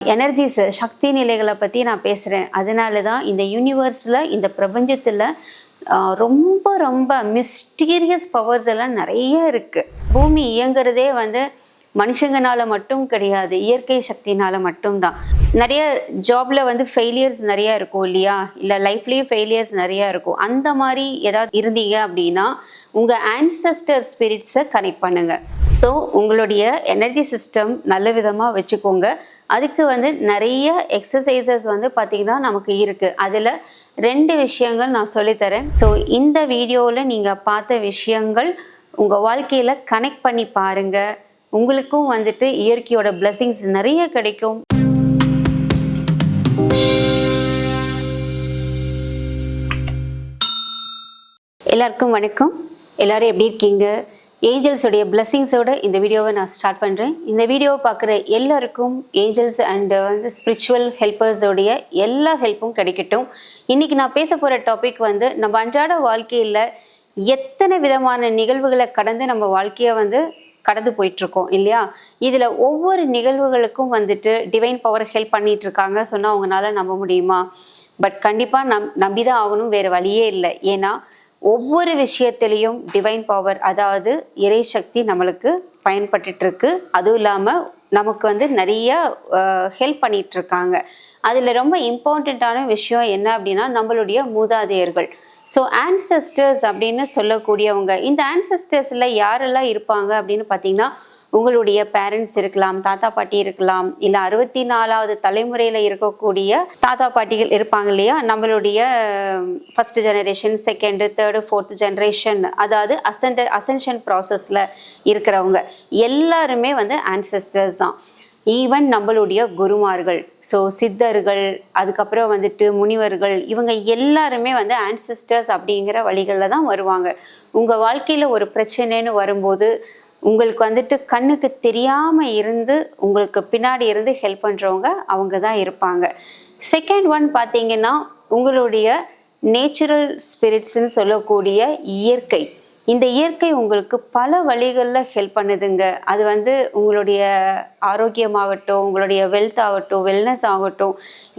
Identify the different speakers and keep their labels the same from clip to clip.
Speaker 1: Energies சக்தி நிலைகளை பற்றி நான் பேசுகிறேன். அதனால தான் இந்த யூனிவர்ஸில் இந்த பிரபஞ்சத்தில் ரொம்ப ரொம்ப மிஸ்டீரியஸ் பவர்ஸ் எல்லாம் நிறைய இருக்குது. பூமி இயங்குறதே மனுஷங்கனால மட்டும் கிடையாது, இயற்கை சக்தினால மட்டும்தான். நிறைய ஜாப்ல ஃபெயிலியர்ஸ் நிறையா இருக்கும் இல்லையா, இல்லை லைஃப்லேயும் ஃபெயிலியர்ஸ் நிறையா இருக்கும். அந்த மாதிரி ஏதாவது இருந்தீங்க அப்படின்னா உங்கள் ஆன்செஸ்டர் ஸ்பிரிட்ஸை கனெக்ட் பண்ணுங்க. ஸோ உங்களுடைய எனர்ஜி சிஸ்டம் நல்ல விதமாக வச்சுக்கோங்க. அதுக்கு நிறைய எக்ஸசைசஸ் பார்த்தீங்கன்னா நமக்கு இருக்குது. அதில் 2 விஷயங்கள் நான் சொல்லித்தரேன். ஸோ இந்த வீடியோவில் நீங்கள் பார்த்த விஷயங்கள் உங்கள் வாழ்க்கையில் கனெக்ட் பண்ணி பாருங்கள். உங்களுக்கும் இயற்கையோட பிளெஸிங்ஸ் நிறைய கிடைக்கும். எல்லாருக்கும் வணக்கம். எல்லாரும் எப்படி இருக்கீங்க? ஏஞ்சல்ஸோடைய பிளெஸிங்ஸோட இந்த வீடியோவை நான் ஸ்டார்ட் பண்ணுறேன். இந்த வீடியோவை பார்க்குற எல்லாருக்கும் ஏஞ்சல்ஸ் அண்ட் ஸ்பிரிச்சுவல் ஹெல்ப்பர்ஸோடைய எல்லா ஹெல்ப்பும் கிடைக்கட்டும். இன்றைக்கி நான் பேச போகிற டாபிக் நம்ம அன்றாட வாழ்க்கையில் எத்தனை விதமான நிகழ்வுகளை கடந்து நம்ம வாழ்க்கையை கடந்து போயிட்டுருக்கோம் இல்லையா. இதில் ஒவ்வொரு நிகழ்வுகளுக்கும் டிவைன் பவர் ஹெல்ப் பண்ணிட்டு இருக்காங்க சொன்னால் அவங்களால நம்ப முடியுமா? பட் கண்டிப்பாக நம்பி தான் ஆகணும், வேறு வழியே இல்லை. ஏன்னா ஒவ்வொரு விஷயத்திலையும் டிவைன் பவர், அதாவது இறை சக்தி நம்மளுக்கு பயன்பட்டுருக்கு. அதுவும் இல்லாமல் நமக்கு நிறைய ஹெல்ப் பண்ணிட்டு இருக்காங்க. அதில் ரொம்ப இம்பார்ட்டண்ட்டான விஷயம் என்ன அப்படின்னா நம்மளுடைய மூதாதையர்கள். ஸோ ஆன்செஸ்டர்ஸ் அப்படின்னு சொல்லக்கூடியவங்க. இந்த ஆன்செஸ்டர்ஸில் யாரெல்லாம் இருப்பாங்க அப்படின்னு பார்த்தீங்கன்னா உங்களுடைய பேரண்ட்ஸ் இருக்கலாம், தாத்தா பாட்டி இருக்கலாம், இல்லை 64வது தலைமுறையில் இருக்கக்கூடிய தாத்தா பாட்டிகள் இருப்பாங்க இல்லையா. நம்மளுடைய first generation, second, third, fourth generation, அதாவது அசென்ஷன் ப்ராசஸில் இருக்கிறவங்க எல்லாருமே ஆன்செஸ்டர்ஸ் தான். ஈவன் நம்மளுடைய குருமார்கள், ஸோ சித்தர்கள், அதுக்கப்புறம் முனிவர்கள், இவங்க எல்லாருமே ஆன்செஸ்டர்ஸ் அப்படிங்கிற வழிகளில் தான் வருவாங்க. உங்கள் வாழ்க்கையில் ஒரு பிரச்சனைன்னு வரும்போது உங்களுக்கு கண்ணுக்கு தெரியாமல் இருந்து உங்களுக்கு பின்னாடி இருந்து ஹெல்ப் பண்ணுறவங்க அவங்க தான் இருப்பாங்க. செகண்ட் ஒன் பார்த்தீங்கன்னா உங்களுடைய நேச்சுரல் ஸ்பிரிட்ஸ்ன்னு சொல்லக்கூடிய இயற்கை. இந்த இயற்கை உங்களுக்கு பல வழிகளில் ஹெல்ப் பண்ணுதுங்க. அது உங்களுடைய ஆரோக்கியமாகட்டும், உங்களுடைய வெல்த் ஆகட்டும், வெல்னஸ் ஆகட்டும்,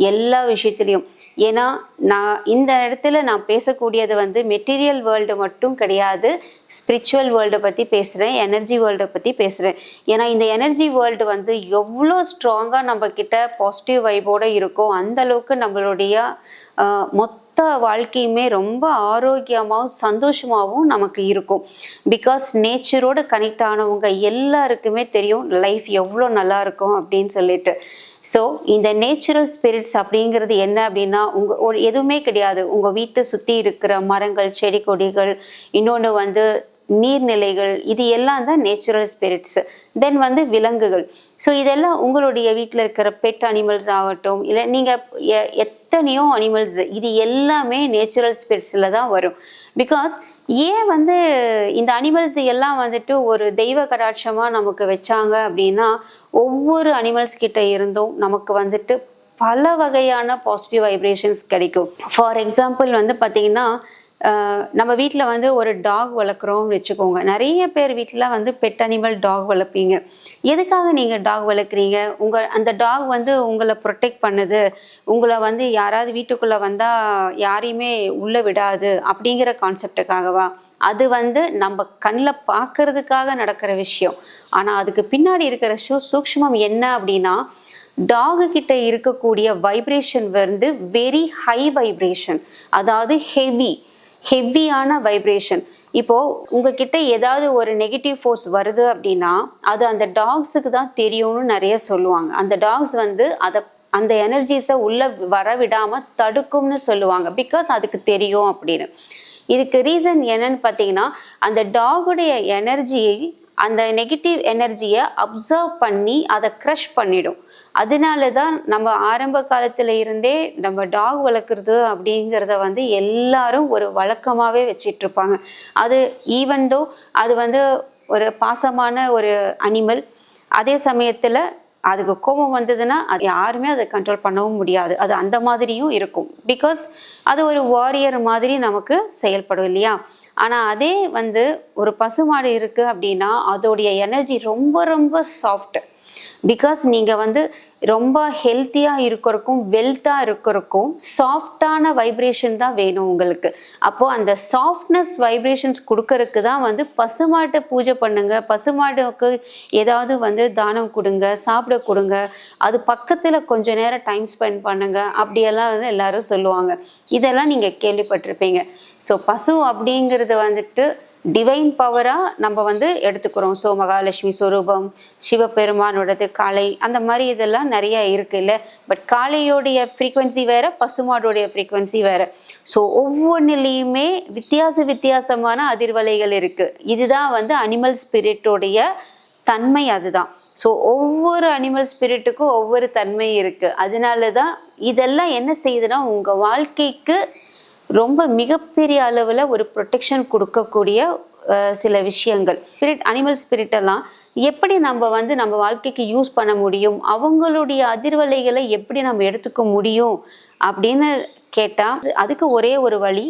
Speaker 1: எல்லா விஷயத்துலையும். ஏன்னா நான் இந்த இடத்துல நான் பேசக்கூடியது மெட்டீரியல் வேர்ல்டு மட்டும் கிடையாது, ஸ்பிரிச்சுவல் வேர்ல்டை பற்றி பேசுகிறேன், எனர்ஜி வேர்ல்டை பற்றி பேசுகிறேன். ஏன்னா இந்த எனர்ஜி வேர்ல்டு எவ்வளோ ஸ்ட்ராங்காக நம்மக்கிட்ட பாசிட்டிவ் வைபோடு இருக்கோ அந்தளவுக்கு நம்மளுடைய மொத்த வாழ்க்கையுமே ரொம்ப ஆரோக்கியமாகவும் சந்தோஷமாகவும் நமக்கு இருக்கும். பிகாஸ் நேச்சரோடு கனெக்ட் ஆனவங்க எல்லாருக்குமே தெரியும் லைஃப் எவ்வளோ நல்லா இருக்கும் அப்படின்னு சொல்லிட்டு. ஸோ இந்த நேச்சுரல் ஸ்பிரிட்ஸ் அப்படிங்கிறது என்ன அப்படின்னா எதுவுமே கிடையாது. உங்கள் வீட்டை சுற்றி இருக்கிற மரங்கள், செடி கொடிகள், இன்னொன்று நீர்நிலைகள், இது எல்லாம் தான் நேச்சுரல் ஸ்பிரிட்ஸ். தென் விலங்குகள். ஸோ இதெல்லாம் உங்களுடைய வீட்டில் இருக்கிற பெட் அனிமல்ஸ் ஆகட்டும், இல்லை நீங்கள் எத்தனையோ அனிமல்ஸ், இது எல்லாமே நேச்சுரல் ஸ்பிரிட்ஸில் தான் வரும். பிகாஸ் ஏன் இந்த அனிமல்ஸ் எல்லாம் ஒரு தெய்வ கடாட்சமாக நமக்கு வச்சாங்க அப்படின்னா ஒவ்வொரு அனிமல்ஸ் கிட்ட இருந்தும் நமக்கு பல வகையான பாசிட்டிவ் வைப்ரேஷன்ஸ் கிடைக்கும். ஃபார் எக்ஸாம்பிள் பார்த்தீங்கன்னா நம்ம வீட்டில் ஒரு டாக் வளர்க்குறோம்னு வச்சுக்கோங்க. நிறைய பேர் வீட்டில் பெட் அனிமல் டாக் வளர்ப்பீங்க. எதுக்காக நீங்கள் டாக் வளர்க்குறீங்க? அந்த டாக் உங்களை ப்ரொடெக்ட் பண்ணுது, உங்களை யாராவது வீட்டுக்குள்ளே வந்தால் யாரையுமே உள்ளே விடாது அப்படிங்கிற கான்செப்டுக்காகவா? அது நம்ம கண்ணில் பார்க்கறதுக்காக நடக்கிற விஷயம். ஆனால் அதுக்கு பின்னாடி இருக்கிற சூக்ஷ்மம் என்ன அப்படின்னா டாகு கிட்ட இருக்கக்கூடிய வைப்ரேஷன் வெரி ஹை வைப்ரேஷன், அதாவது ஹெவியான வைப்ரேஷன். இப்போது உங்ககிட்ட ஏதாவது ஒரு நெகட்டிவ் ஃபோர்ஸ் வருது அப்படின்னா அது அந்த டாக்ஸுக்கு தான் தெரியும்னு நிறைய சொல்லுவாங்க. அந்த டாக்ஸ் அந்த எனர்ஜிஸை உள்ளே வரவிடாமல் தடுக்கும்னு சொல்லுவாங்க. பிகாஸ் அதுக்கு தெரியும் அப்படின்னு. இதுக்கு ரீசன் என்னன்னு பார்த்தீங்கன்னா அந்த டாகுடைய எனர்ஜியை, அந்த நெகட்டிவ் எனர்ஜியை அப்சர்வ் பண்ணி அதை க்ரஷ் பண்ணிடும். அதனால தான் நம்ம ஆரம்ப காலத்தில் இருந்தே நம்ம டாக் வளர்க்குறது அப்படிங்கிறத எல்லாரும் ஒரு வழக்கமாகவே வச்சிட்ருப்பாங்க. அது ஈவன்தோ அது ஒரு பாசமான ஒரு அனிமல், அதே சமயத்தில் அதுக்கு கோபம் வந்ததுன்னா அது யாருமே அதை கண்ட்ரோல் பண்ணவும் முடியாது. அது அந்த மாதிரியும் இருக்கும். பிகாஸ் அது ஒரு வாரியர் மாதிரி நமக்கு செயல்படும் இல்லையா. ஆனால் அதே ஒரு பசுமாடு இருக்குது அப்படின்னா அதோடைய எனர்ஜி ரொம்ப ரொம்ப சாஃப்ட். பிகாஸ் நீங்கள் வந்து ரொம்ப ஹெல்த்தியாக இருக்கிறக்கும் வெல்த்தாக இருக்கிறக்கும் சாஃப்டான வைப்ரேஷன் தான் வேணும் உங்களுக்கு. அப்போது அந்த சாஃப்ட்னஸ் வைப்ரேஷன்ஸ் கொடுக்கறதுக்கு தான் வந்து பசுமாட்டை பூஜை பண்ணுங்க, பசுமாட்டுக்கு ஏதாவது வந்து தானம் கொடுங்க, சாப்பிட கொடுங்க, அது பக்கத்தில் கொஞ்ச நேரம் டைம் ஸ்பெண்ட் பண்ணுங்க, அப்படியெல்லாம் வந்து எல்லாரும் சொல்லுவாங்க. இதெல்லாம் நீங்கள் கேள்விப்பட்டிருப்பீங்க. ஸோ பசு அப்படிங்கிறது வந்துட்டு டிவைன் பவராக நம்ம வந்து எடுத்துக்கிறோம். ஸோ மகாலட்சுமி ஸ்வரூபம், சிவபெருமானோடது காளை, அந்த மாதிரி இதெல்லாம் நிறைய இருக்குது இல்லை. பட் காளையோடைய ஃப்ரீக்வன்சி வேறு, பசுமாடோடைய ஃப்ரீக்வன்சி வேறு. ஸோ ஒவ்வொன்றிலையுமே வித்தியாசமான அதிர்வலைகள் இருக்குது. இதுதான் வந்து அனிமல் ஸ்பிரிட்டோடைய தன்மை, அதுதான். ஸோ ஒவ்வொரு அனிமல் ஸ்பிரிட்டுக்கும் ஒவ்வொரு தன்மை இருக்குது. அதனால தான் இதெல்லாம் என்ன செய்யுதுன்னா உங்கள் வாழ்க்கைக்கு ரொம்ப மிகப்பெரிய அளவில் ஒரு ப்ரொடெக்ஷன் கொடுக்கக்கூடிய சில விஷயங்கள். அனிமல் ஸ்பிரிட்டெல்லாம் எப்படி நம்ம வந்து நம்ம வாழ்க்கைக்கு யூஸ் பண்ண முடியும், அவங்களுடைய அதிர்வலைகளை எப்படி நம்ம எடுத்துக்க முடியும் அப்படின்னு கேட்டால் அதுக்கு ஒரே ஒரு வழி,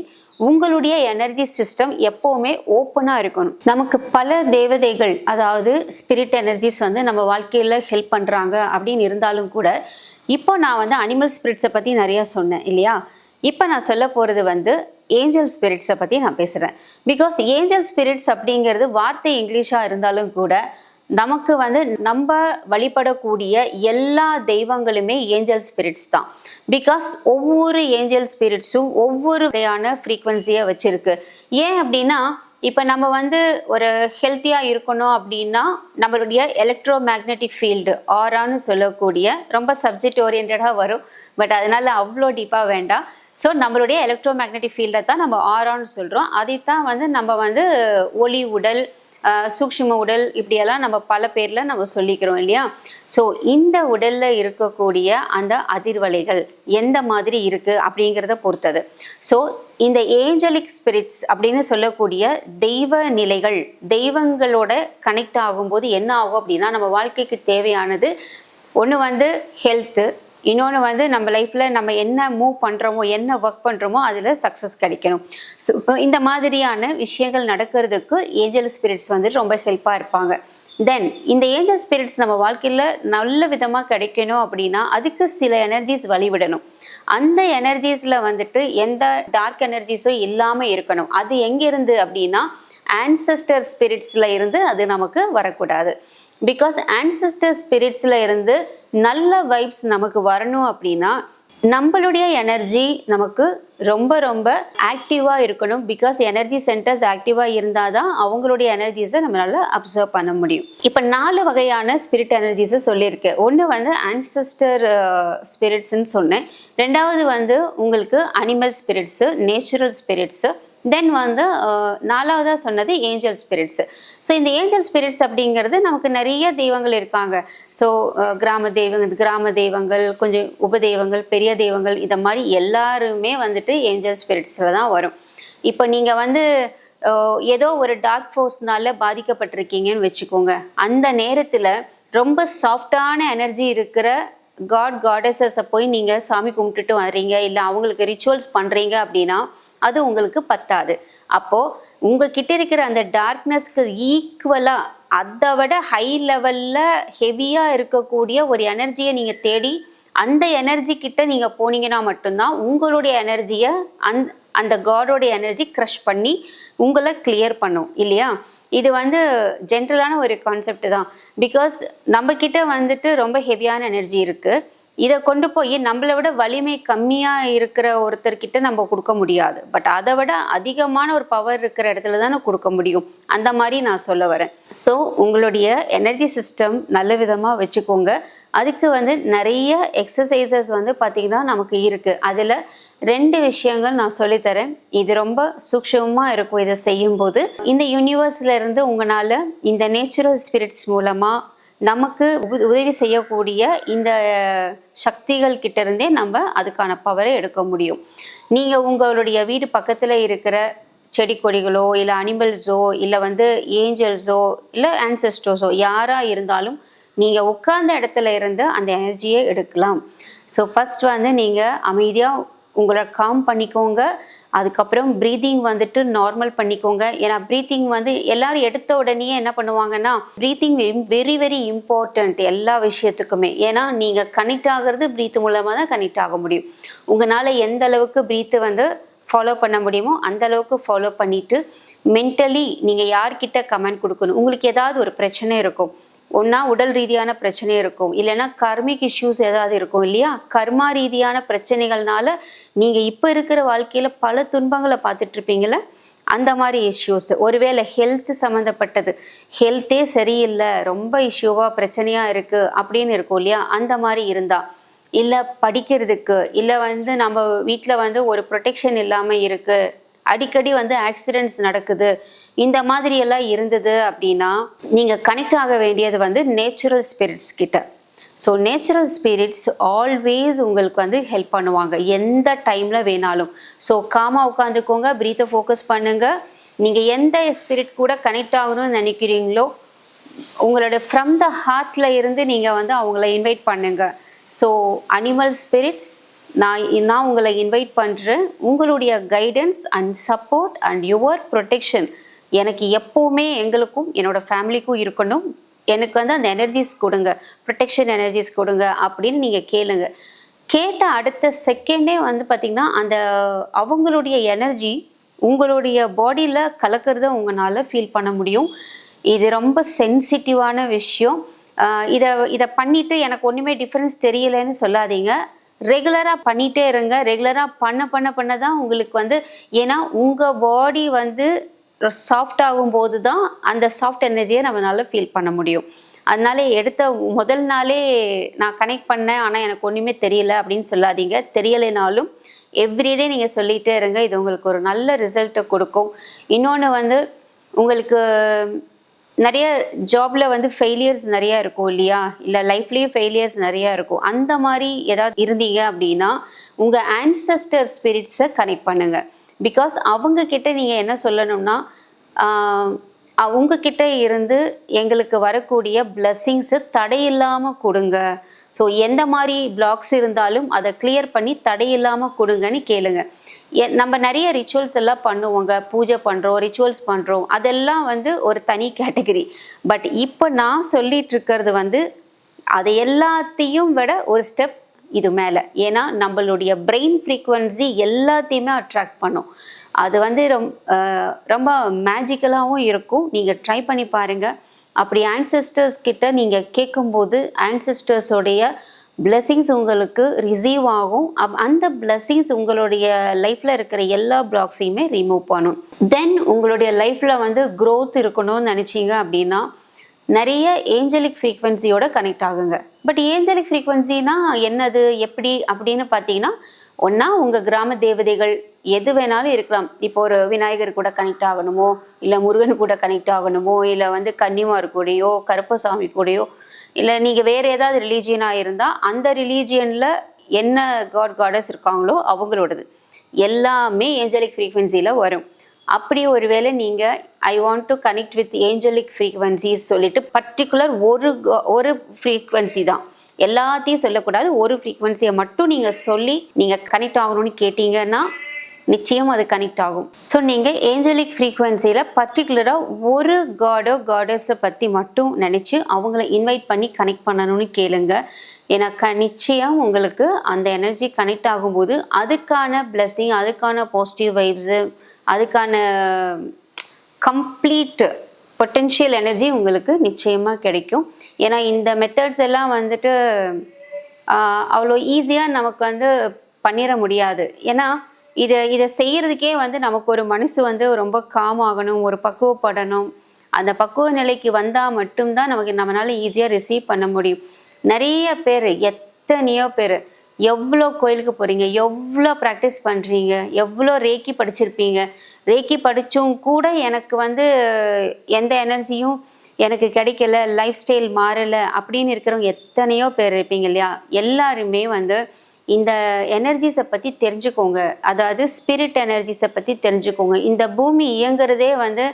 Speaker 1: உங்களுடைய எனர்ஜி சிஸ்டம் எப்போவுமே ஓப்பனாக இருக்கணும். நமக்கு பல தேவதைகள், அதாவது ஸ்பிரிட் எனர்ஜிஸ் வந்து நம்ம வாழ்க்கையில் ஹெல்ப் பண்ணுறாங்க அப்படின்னு இருந்தாலும் கூட, இப்போ நான் வந்து அனிமல் ஸ்பிரிட்ஸை பற்றி நிறையா சொன்னேன் இல்லையா. இப்போ நான் சொல்ல போகிறது வந்து ஏஞ்சல் ஸ்பிரிட்ஸை பற்றி நான் பேசுகிறேன். பிகாஸ் ஏஞ்சல் ஸ்பிரிட்ஸ் அப்படிங்கிறது வார்த்தை இங்கிலீஷாக இருந்தாலும் கூட நமக்கு வந்து நம்ம வழிபடக்கூடிய எல்லா தெய்வங்களுமே ஏஞ்சல் ஸ்பிரிட்ஸ் தான். பிகாஸ் ஒவ்வொரு ஏஞ்சல் ஸ்பிரிட்ஸும் ஒவ்வொரு வகையான ஃப்ரீக்வன்சியை வச்சுருக்கு. ஏன் அப்படின்னா இப்போ நம்ம வந்து ஒரு ஹெல்த்தியாக இருக்கணும் அப்படின்னா நம்மளுடைய எலக்ட்ரோ மேக்னெட்டிக் ஃபீல்டு ஆரான்னு சொல்லக்கூடிய, ரொம்ப சப்ஜெக்ட் ஓரியன்டாக வரும், பட் அதனால் அவ்வளோ டீப்பாக வேண்டாம். ஸோ நம்மளுடைய எலக்ட்ரோ மேக்னெட்டிக் ஃபீல்டை தான் நம்ம ஆரான்னு சொல்கிறோம். அதைத்தான் வந்து நம்ம வந்து ஒளி உடல், சூக்ஷ்ம உடல், இப்படியெல்லாம் நம்ம பல பேரில் நம்ம சொல்லிக்கிறோம் இல்லையா. ஸோ இந்த உடலில் இருக்கக்கூடிய அந்த அதிர்வலைகள் எந்த மாதிரி இருக்குது அப்படிங்கிறத பொறுத்தது. ஸோ இந்த ஏஞ்சலிக் ஸ்பிரிட்ஸ் அப்படின்னு சொல்லக்கூடிய தெய்வ நிலைகள், தெய்வங்களோட கனெக்ட் ஆகும்போது என்ன ஆகும் அப்படின்னா நம்ம வாழ்க்கைக்கு தேவையானது ஒன்று வந்து ஹெல்த்து, இன்னொன்று வந்து நம்ம லைஃப்பில் நம்ம என்ன மூவ் பண்ணுறோமோ, என்ன ஒர்க் பண்ணுறோமோ அதில் சக்ஸஸ் கிடைக்கணும். ஸோ இந்த மாதிரியான விஷயங்கள் நடக்கிறதுக்கு ஏஞ்சல் ஸ்பிரிட்ஸ் வந்து ரொம்ப ஹெல்ப்பாக இருப்பாங்க. தென் இந்த ஏஞ்சல் ஸ்பிரிட்ஸ் நம்ம வாழ்க்கையில் நல்ல விதமாக கிடைக்கணும் அப்படின்னா அதுக்கு சில எனர்ஜிஸ் வழிவிடணும். அந்த எனர்ஜிஸில் வந்துட்டு எந்த டார்க் எனர்ஜிஸும் இல்லாமல் இருக்கணும். அது எங்கேருந்து அப்படின்னா ஆன்செஸ்டர் ஸ்பிரிட்ஸில் இருந்து அது நமக்கு வரக்கூடாது. பிகாஸ் ஆன்செஸ்டர் ஸ்பிரிட்ஸில் இருந்து நல்ல வைப்ஸ் நமக்கு வரணும் அப்படின்னா நம்மளுடைய எனர்ஜி நமக்கு ரொம்ப ரொம்ப ஆக்டிவாக இருக்கணும். பிகாஸ் எனர்ஜி சென்டர்ஸ் ஆக்டிவாக இருந்தால் தான் அவங்களுடைய எனர்ஜிஸை நம்மளால் அப்சர்வ் பண்ண முடியும். இப்போ 4 வகையான ஸ்பிரிட் எனர்ஜிஸை சொல்லியிருக்கேன். ஒன்று வந்து ஆன்செஸ்டர் ஸ்பிரிட்ஸ்ன்னு சொன்னேன். ரெண்டாவது வந்து உங்களுக்கு அனிமல் ஸ்பிரிட்ஸு, நேச்சுரல் ஸ்பிரிட்ஸு, தென் வந்து 4வதாக சொன்னது ஏஞ்சல் ஸ்பிரிட்ஸ். ஸோ இந்த ஏஞ்சல் ஸ்பிரிட்ஸ் அப்படிங்கிறது நமக்கு நிறைய தெய்வங்கள் இருக்காங்க. ஸோ கிராம தெய்வங்கள், கொஞ்சம் உபதெய்வங்கள், பெரிய தெய்வங்கள், இதை மாதிரி எல்லாருமே வந்துட்டு ஏஞ்சல் ஸ்பிரிட்ஸில் தான் வரும். இப்போ நீங்கள் வந்து ஏதோ ஒரு டார்க் ஃபோர்ஸ்னால பாதிக்கப்பட்டிருக்கீங்கன்னு வச்சுக்கோங்க. அந்த நேரத்தில் ரொம்ப சாஃப்டான எனர்ஜி இருக்கிற காடஸஸை போய் நீங்கள் சாமி கும்பிட்டுட்டு வரீங்க, இல்லை அவங்களுக்கு ரிச்சுவல்ஸ் பண்ணுறீங்க அப்படின்னா அது உங்களுக்கு பத்தாது. அப்போது உங்ககிட்ட இருக்கிற அந்த டார்க்னஸ்க்கு ஈக்குவலாக அதை விட ஹை லெவலில் ஹெவியாக இருக்கக்கூடிய ஒரு எனர்ஜியை நீங்கள் தேடி அந்த எனர்ஜி கிட்ட நீங்கள் போனீங்கன்னா மட்டும்தான் உங்களுடைய எனர்ஜியை அந்த காடோடைய எனர்ஜி க்ரஷ் பண்ணி உங்களை கிளியர் பண்ணும் இல்லையா. இது வந்து ஜென்ரலான ஒரு கான்செப்ட் தான். பிகாஸ் நம்மக்கிட்ட வந்துட்டு ரொம்ப ஹெவியான எனர்ஜி இருக்குது. இதை கொண்டு போய் நம்மளை விட வலிமை கம்மியாக இருக்கிற ஒருத்தர்கிட்ட நம்ம கொடுக்க முடியாது. பட் அதை விட அதிகமான ஒரு பவர் இருக்கிற இடத்துல தான் கொடுக்க முடியும். அந்த மாதிரி நான் சொல்ல வரேன். ஸோ உங்களுடைய எனர்ஜி சிஸ்டம் நல்ல விதமாக வச்சுக்கோங்க. அதுக்கு வந்து நிறைய எக்ஸசைசஸ் வந்து பார்த்திங்கன்னா நமக்கு இருக்குது. அதில் 2 விஷயங்கள் நான் சொல்லித்தரேன். இது ரொம்ப சூக்ஷ்மமாக இருக்கும். இதை செய்யும்போது இந்த யூனிவர்ஸில் இருந்து உங்களால் இந்த நேச்சுரல் ஸ்பிரிட்ஸ் மூலமாக நமக்கு உதவி செய்யக்கூடிய இந்த சக்திகள் கிட்டேருந்தே நம்ம அதுக்கான பவரை எடுக்க முடியும். நீங்கள் உங்களுடைய வீடு பக்கத்தில் இருக்கிற செடி கொடிகளோ, இல்லை அனிமல்ஸோ, இல்லை வந்து ஏஞ்சல்ஸோ, இல்லை ஆன்செஸ்டர்ஸோ யாராக இருந்தாலும் நீங்கள் உட்கார்ந்த இடத்துல இருந்து அந்த எனர்ஜியை எடுக்கலாம். ஸோ ஃபஸ்ட் வந்து நீங்கள் அமைதியாக உங்களை காம் பண்ணிக்கோங்க. அதுக்கப்புறம் ப்ரீத்திங் வந்துட்டு நார்மல் பண்ணிக்கோங்க. ஏன்னா ப்ரீத்திங் வந்து எல்லாரும் எடுத்த உடனே என்ன பண்ணுவாங்கன்னா, ப்ரீத்திங் வெரி வெரி இம்பார்ட்டண்ட் எல்லா விஷயத்துக்குமே. ஏன்னா நீங்கள் கனெக்ட் ஆகிறது ப்ரீத் மூலமாக தான் கனெக்ட் ஆக முடியும். உங்களால் எந்த அளவுக்கு ப்ரீத்து வந்து ஃபாலோ பண்ண முடியுமோ அந்த அளவுக்கு ஃபாலோ பண்ணிவிட்டு மென்டலி நீங்கள் யார்கிட்ட கமெண்ட் கொடுக்கணும். உங்களுக்கு ஏதாவது ஒரு பிரச்சனை இருக்கும், ஒன்றா உடல் ரீதியான பிரச்சனை இருக்கும், இல்லைன்னா கர்மிக் இஷ்யூஸ் ஏதாவது இருக்கும் இல்லையா? கர்மா ரீதியான பிரச்சனைகள்னால நீங்கள் இப்போ இருக்கிற வாழ்க்கையில் பல துன்பங்களை பார்த்துட்ருப்பீங்கள, அந்த மாதிரி இஷ்யூஸ். ஒருவேளை ஹெல்த் சம்மந்தப்பட்டது, ஹெல்த்தே சரியில்லை, ரொம்ப இஷ்யூவாக பிரச்சனையாக இருக்குது அப்படின்னு இருக்கும் இல்லையா? அந்த மாதிரி இருந்தால், இல்லை படிக்கிறதுக்கு, இல்லை வந்து நம்ம வீட்டில் வந்து ஒரு ப்ரொடெக்ஷன் இல்லாமல் இருக்குது, அடிக்கடி வந்து ஆக்சிடென்ட்ஸ் நடக்குது, இந்த மாதிரி எல்லாம் இருந்தது அப்படின்னா நீங்கள் கனெக்ட் ஆக வேண்டியது வந்து நேச்சுரல் ஸ்பிரிட்ஸ் கிட்ட. ஸோ நேச்சுரல் ஸ்பிரிட்ஸ் ஆல்வேஸ் உங்களுக்கு வந்து ஹெல்ப் பண்ணுவாங்க எந்த டைமில் வேணாலும். ஸோ காமாக உட்காந்துக்கோங்க, ப்ரீத்தை ஃபோக்கஸ் பண்ணுங்கள். நீங்கள் எந்த ஸ்பிரிட் கூட கனெக்ட் ஆகணும்னு நினைக்கிறீங்களோ உங்களோட ஃப்ரம் த ஹார்ட்டில் இருந்து நீங்கள் வந்து அவங்கள இன்வைட் பண்ணுங்கள். ஸோ அனிமல் ஸ்பிரிட்ஸ், நான் உங்களை இன்வைட் பண்ணுறேன். உங்களுடைய guidance and support and your protection எனக்கு எப்போவுமே எங்களுக்கும் என்னோடய ஃபேமிலிக்கும் இருக்கணும். எனக்கு வந்து அந்த எனர்ஜிஸ் கொடுங்க, ப்ரொடெக்ஷன் எனர்ஜிஸ் கொடுங்க அப்படின்னு நீங்கள் கேளுங்க. கேட்ட அடுத்த செகண்டே வந்து பார்த்திங்கன்னா அந்த அவங்களுடைய எனர்ஜி உங்களுடைய பாடியில் கலக்கிறத உங்களால் ஃபீல் பண்ண முடியும். இது ரொம்ப சென்சிட்டிவான விஷயம். இதை பண்ணிவிட்டு எனக்கு ஒன்றுமே டிஃப்ரென்ஸ் தெரியலைன்னு சொல்லாதீங்க. ரெகுலராக பண்ணிகிட்டே இருங்க. ரெகுலராக பண்ண தான் உங்களுக்கு வந்து, ஏன்னா உங்கள் பாடி வந்து சாஃப்ட் ஆகும்போது தான் அந்த சாஃப்ட் எனர்ஜியை நம்மளால ஃபீல் பண்ண முடியும். அதனால எடுத்த முதல் நாளே நான் கனெக்ட் பண்ணேன் ஆனால் எனக்கு ஒன்றுமே தெரியல அப்படின்னு சொல்லாதீங்க. தெரியலைனாலும் எவ்ரிடே நீங்கள் சொல்லிகிட்டே இருங்க. இது உங்களுக்கு ஒரு நல்ல ரிசல்ட்டை கொடுக்கும். இன்னொன்று வந்து உங்களுக்கு நிறைய ஜாபில் வந்து ஃபெயிலியர்ஸ் நிறையா இருக்கும் இல்லையா? இல்லை லைஃப்லேயும் ஃபெயிலியர்ஸ் நிறையா இருக்கும். அந்த மாதிரி ஏதாவது இருந்தீங்க அப்படின்னா உங்கள் ஆன்செஸ்டர் ஸ்பிரிட்ஸை கனெக்ட் பண்ணுங்கள். பிகாஸ் அவங்கக்கிட்ட நீங்கள் என்ன சொல்லணும்னா, அவங்கக்கிட்ட இருந்து எங்களுக்கு வரக்கூடிய பிளெஸ்ஸிங்ஸு தடையில்லாமல் கொடுங்க. ஸோ எந்த மாதிரி பிளாக்ஸ் இருந்தாலும் அதை கிளியர் பண்ணி தடையில்லாமல் கொடுங்கன்னு கேளுங்க. நம்ம நிறைய ரிச்சுவல்ஸ் எல்லாம் பண்ணுவோங்க, பூஜை பண்ணுறோம், ரிச்சுவல்ஸ் பண்ணுறோம், அதெல்லாம் வந்து ஒரு தனி கேட்டகரி. பட் இப்போ நான் சொல்லிட்டு இருக்கிறது வந்து அதை எல்லாத்தையும் விட ஒரு ஸ்டெப் இது மேலே. ஏன்னா நம்மளுடைய பிரெயின் ஃப்ரீக்குவன்சி எல்லாத்தையுமே அட்ராக்ட் பண்ணும். அது வந்து ரொம்ப மேஜிக்கலாகவும் இருக்கும். நீங்கள் ட்ரை பண்ணி பாருங்கள். அப்படி ஆன்செஸ்டர்ஸ் கிட்ட நீங்கள் கேட்கும்போது ஆன்செஸ்டர்ஸோடைய பிளெஸ்ஸிங்ஸ் உங்களுக்கு ரிசீவ் ஆகும். அந்த பிளெஸ்ஸிங்ஸ் உங்களுடைய லைஃப்பில் இருக்கிற எல்லா பிளாக்ஸையுமே ரிமூவ் பண்ணும். தென் உங்களுடைய லைஃப்பில் வந்து க்ரோத் இருக்கணும்னு நினச்சிங்க அப்படின்னா நிறைய ஏஞ்சலிக் ஃப்ரீக்வன்சியோட கனெக்ட் ஆகுங்க. பட் ஏஞ்சலிக் ஃப்ரீக்வன்சினா என்னது, எப்படி அப்படின்னு பார்த்தீங்கன்னா, ஒன்றா உங்கள் கிராம தேவதைகள் எது வேணாலும் இருக்கலாம். இப்போ ஒரு விநாயகர் கூட கனெக்ட் ஆகணுமோ, இல்லை முருகன் கூட கனெக்ட் ஆகணுமோ, இல்லை வந்து கன்னிமார் கூடயோ, கருப்பசாமி கூடயோ, இல்லை நீங்கள் வேறு ஏதாவது ரிலீஜியனாக இருந்தால் அந்த ரிலீஜியனில் என்ன காடஸ் இருக்காங்களோ அவங்களோடது எல்லாமே ஏஞ்சலிக் ஃப்ரீக்வன்சியில் வரும். அப்படி ஒருவேளை நீங்கள் I want to connect with angelic frequencies சொல்லிட்டு பர்டிகுலர் ஒரு ஃப்ரீக்வன்சி தான், எல்லாத்தையும் சொல்லக்கூடாது, ஒரு ஃப்ரீக்வன்சியை மட்டும் நீங்கள் சொல்லி நீங்கள் கனெக்ட் ஆகணும்னு கேட்டிங்கன்னா நிச்சயம் அது கனெக்ட் ஆகும். ஸோ நீங்கள் ஏஞ்சலிக் ஃப்ரீக்வன்சியில் பர்டிகுலராக ஒரு காடஸை பற்றி மட்டும் நினச்சி அவங்கள இன்வைட் பண்ணி கனெக்ட் பண்ணணும்னு கேளுங்க. ஏன்னா நிச்சயம் உங்களுக்கு அந்த எனர்ஜி கனெக்ட் ஆகும்போது அதுக்கான பிளெஸ்ஸிங், அதுக்கான பாசிட்டிவ் வைப்ஸு, அதுக்கான கம்ப்ளீட் பொட்டென்ஷியல் எனர்ஜி உங்களுக்கு நிச்சயமாக கிடைக்கும். ஏன்னா இந்த மெத்தட்ஸ் எல்லாம் வந்துட்டு அவ்வளோ ஈஸியாக நமக்கு வந்து பண்ணிட முடியாது. ஏன்னா இதை செய்கிறதுக்கே வந்து நமக்கு ஒரு மனசு வந்து ரொம்ப காம் ஆகணும், ஒரு பக்குவப்படணும். அந்த பக்குவ நிலைக்கு வந்தால் மட்டும்தான் நம்மளால் ஈஸியாக ரிசீவ் பண்ண முடியும். நிறைய பேர், எத்தனையோ பேர், எவ்வளோ கோயிலுக்கு போகிறீங்க, எவ்வளோ ப்ராக்டிஸ் பண்ணுறீங்க, எவ்வளோ ரேக்கி படிச்சிருப்பீங்க, ரேக்கி படித்தும் கூட எனக்கு வந்து எந்த எனர்ஜியும் எனக்கு கிடைக்கல, லைஃப் ஸ்டைல் மாறலை அப்படின்னு இருக்கிறவங்க எத்தனையோ பேர் இருப்பீங்க இல்லையா? எல்லாருமே வந்து இந்த எனர்ஜிஸை பற்றி தெரிஞ்சுக்கோங்க. அதாவது ஸ்பிரிட் எனர்ஜிஸை பற்றி தெரிஞ்சுக்கோங்க. இந்த பூமி இயங்குறதே வந்து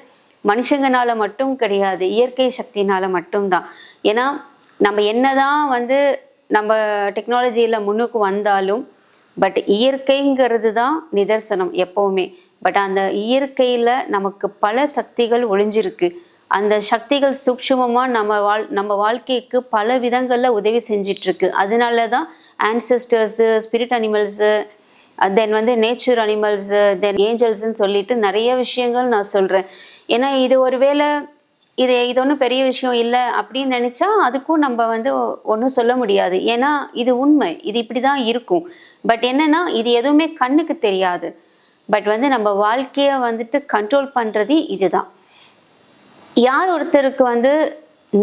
Speaker 1: மனுஷங்கனால மட்டும் கிடையாது, இயற்கை சக்தினால மட்டும்தான். ஏன்னா நம்ம என்னதான் வந்து நம்ம டெக்னாலஜியில் முன்னுக்கு வந்தாலும் பட் இயற்கைங்கிறது தான் நிதர்சனம் எப்போவுமே. பட் அந்த இயற்கையில் நமக்கு பல சக்திகள் ஒளிஞ்சிருக்கு. அந்த சக்திகள் சூக்ஷ்மமாக நம்ம வாழ்க்கைக்கு பல விதங்களில் உதவி செஞ்சிட்ருக்கு. அதனால தான் ஆன்செஸ்டர்ஸு, ஸ்பிரிட் அனிமல்ஸு, தென் நேச்சர் அனிமல்ஸு, தென் ஏஞ்சல்ஸ்ன்னு சொல்லிட்டு நிறைய விஷயங்கள் நான் சொல்கிறேன். ஏன்னா இது ஒரு வேளை இது ஒன்றும் பெரிய விஷயம் இல்லை அப்படின்னு நினச்சா அதுக்கும் நம்ம ஒன்றும் சொல்ல முடியாது. ஏன்னா இது உண்மை, இது இப்படி தான் இருக்கும். பட் என்னென்னா இது எதுவுமே கண்ணுக்கு தெரியாது. பட் நம்ம வாழ்க்கையை கண்ட்ரோல் பண்ணுறது இதுதான். யார் ஒருத்தருக்கு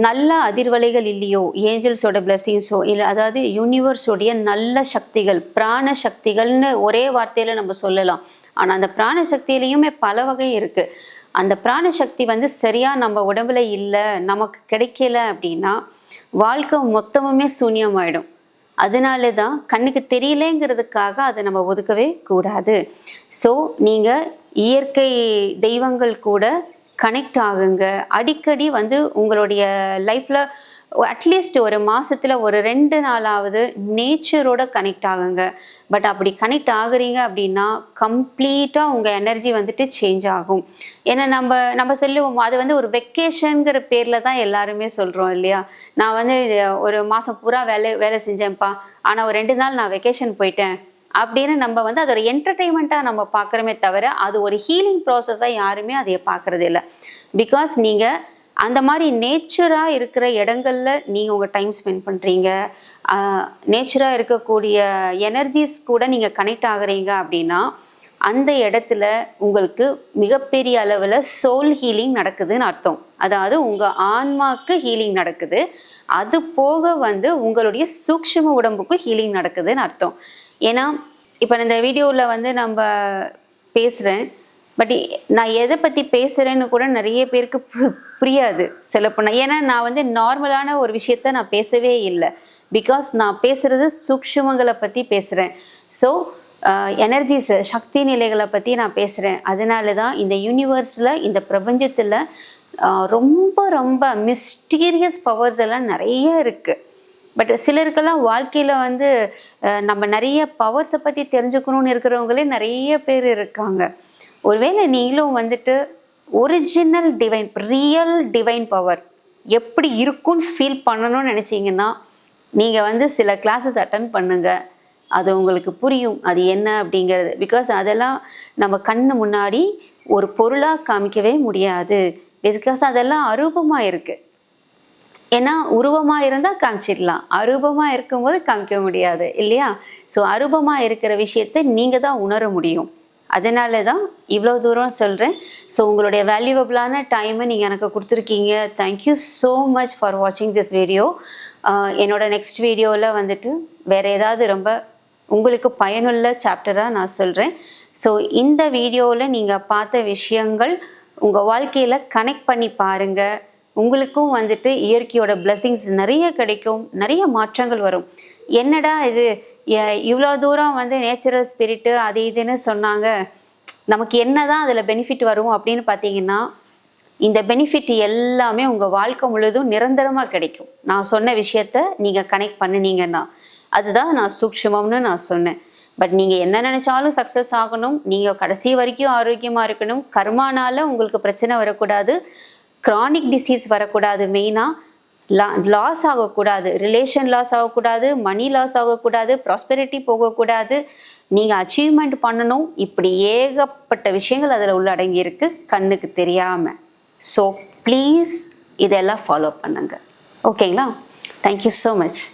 Speaker 1: நல்ல அதிர்வலைகள் இல்லையோ, ஏஞ்சல்ஸோட பிளெஸிங்ஸோ இல்லை, அதாவது யூனிவர்ஸோடைய நல்ல சக்திகள், பிராண சக்திகள்னு ஒரே வார்த்தையில் நம்ம சொல்லலாம். ஆனால் அந்த பிராண சக்தியிலையுமே பல வகை இருக்குது. அந்த பிராண சக்தி சரியாக நம்ம உடம்புல இல்லை, நமக்கு கிடைக்கல அப்படின்னா வாழ்க்கை மொத்தமுமே சூன்யமாயிடும். அதனால தான் கண்ணுக்கு தெரியலேங்கிறதுக்காக அதை நம்ம ஒதுக்கவே கூடாது. ஸோ நீங்கள் இயற்கை தெய்வங்கள் கூட கனெக்ட் ஆகுங்க. அடிக்கடி உங்களுடைய லைஃப்பில் அட்லீஸ்ட் ஒரு மாதத்தில் ஒரு 2 நாளாவது நேச்சரோட கனெக்ட் ஆகுங்க. பட் அப்படி கனெக்ட் ஆகுறீங்க அப்படின்னா கம்ப்ளீட்டாக உங்கள் எனர்ஜி சேஞ்ச் ஆகும். ஏன்னா நம்ம சொல்லுவோம் அது ஒரு வெக்கேஷனுங்கிற பேரில் தான் எல்லாருமே சொல்கிறோம் இல்லையா. நான் இது ஒரு மாதம் பூரா வேலை செஞ்சேன்ப்பா, ஆனால் ஒரு 2 நாள் நான் வெக்கேஷன் போயிட்டேன் அப்படின்னு நம்ம அது ஒரு என்டர்டெயின்மெண்ட்டாக நம்ம பார்க்குறோமே தவிர அது ஒரு ஹீலிங் ப்ராசஸாக யாருமே அதை பார்க்குறது இல்லை. பிகாஸ் நீங்கள் அந்த மாதிரி நேச்சராக இருக்கிற இடங்களில் நீங்கள் உங்கள் டைம் ஸ்பெண்ட் பண்ணுறீங்க, நேச்சராக இருக்கக்கூடிய எனர்ஜிஸ் கூட நீங்கள் கனெக்ட் ஆகுறீங்க அப்படின்னா அந்த இடத்துல உங்களுக்கு மிகப்பெரிய அளவில் சோல் ஹீலிங் நடக்குதுன்னு அர்த்தம். அதாவது உங்கள் ஆன்மாவுக்கு ஹீலிங் நடக்குது, அது போக உங்களுடைய சூக்ஷ்ம உடம்புக்கும் ஹீலிங் நடக்குதுன்னு அர்த்தம். ஏன்னா இப்போ இந்த வீடியோவில் நம்ம பேசுகிறேன், பட் நான் எதை பற்றி பேசுகிறேன்னு கூட நிறைய பேருக்கு புரியாது சொல்லப்போனால். ஏன்னா நான் நார்மலான ஒரு விஷயத்த நான் பேசவே இல்லை. பிகாஸ் நான் பேசுகிறது சூக்ஷ்மங்களை பற்றி பேசுகிறேன். ஸோ எனர்ஜிஸ், சக்தி நிலைகளை பற்றி நான் பேசுகிறேன். அதனால தான் இந்த யூனிவர்ஸில், இந்த பிரபஞ்சத்தில் ரொம்ப ரொம்ப மிஸ்டீரியஸ் பவர்ஸ் எல்லாம் நிறைய இருக்குது. பட் சிலருக்கெல்லாம் வாழ்க்கையில் நம்ம நிறைய பவர்ஸை பற்றி தெரிஞ்சுக்கணும்னு இருக்கிறவங்களே நிறைய பேர் இருக்காங்க. ஒருவேளை நீங்களும் original divine, real divine power எப்படி இருக்குன்னு ஃபீல் பண்ணணும்னு நினச்சிங்கன்னா நீங்கள் சில கிளாஸஸ் அட்டன் பண்ணுங்கள். அது உங்களுக்கு புரியும் அது என்ன அப்படிங்கிறது. பிகாஸ் அதெல்லாம் நம்ம கண்ணு முன்னாடி ஒரு பொருளாக காமிக்கவே முடியாது. பிகாஸ் அதெல்லாம் அரூபமாக இருக்குது. ஏன்னா உருவமாக இருந்தால் காமிச்சிடலாம், அரூபமாக இருக்கும்போது காமிக்க முடியாது இல்லையா. ஸோ அரூபமாக இருக்கிற விஷயத்தை நீங்கள் தான் உணர முடியும். அதனால தான் இவ்வளோ தூரம் சொல்கிறேன். ஸோ உங்களுடைய வேல்யூவபிளான டைமை நீங்கள் எனக்கு கொடுத்துருக்கீங்க. தேங்க்யூ ஸோ மச் ஃபார் வாட்சிங் திஸ் வீடியோ. என்னோட நெக்ஸ்ட் வீடியோவில் வேறு ஏதாவது ரொம்ப உங்களுக்கு பயனுள்ள சாப்டராக நான் சொல்கிறேன். ஸோ இந்த வீடியோவில் நீங்கள் பார்த்த விஷயங்கள் உங்கள் வாழ்க்கையில் கனெக்ட் பண்ணி பாருங்கள். உங்களுக்கும் இயற்கையோட பிளெஸிங்ஸ் நிறைய கிடைக்கும், நிறைய மாற்றங்கள் வரும். என்னடா இது இவ்வளோ தூரம் நேச்சுரல் ஸ்பிரிட்டு அது இதுன்னு சொன்னாங்க, நமக்கு என்ன தான் அதில் பெனிஃபிட் வரும் அப்படின்னு பார்த்தீங்கன்னா இந்த பெனிஃபிட் எல்லாமே உங்கள் வாழ்க்கை முழுதும் நிரந்தரமாக கிடைக்கும். நான் சொன்ன விஷயத்த நீங்கள் கனெக்ட் பண்ணினீங்கன்னா அதுதான் நான் சூக்ஷ்மம்னு நான் சொன்னேன். பட் நீங்கள் என்ன நினச்சாலும் சக்ஸஸ் ஆகணும், நீங்கள் கடைசி வரைக்கும் ஆரோக்கியமாக இருக்கணும், கர்மானால உங்களுக்கு பிரச்சனை வரக்கூடாது, க்ரானிக் டிசீஸ் வரக்கூடாது, மெயினாக லாஸ் ஆகக்கூடாது, ரிலேஷன் லாஸ் ஆகக்கூடாது, மணி லாஸ் ஆகக்கூடாது, ப்ராஸ்பெரிட்டி போகக்கூடாது, நீங்கள் அச்சீவ்மெண்ட் பண்ணணும். இப்படி ஏகப்பட்ட விஷயங்கள் அதில் உள்ளடங்கி இருக்கு கண்ணுக்கு தெரியாமல். ஸோ ப்ளீஸ் இதெல்லாம் ஃபாலோ பண்ணுங்க. ஓகேங்களா? Thank you so much.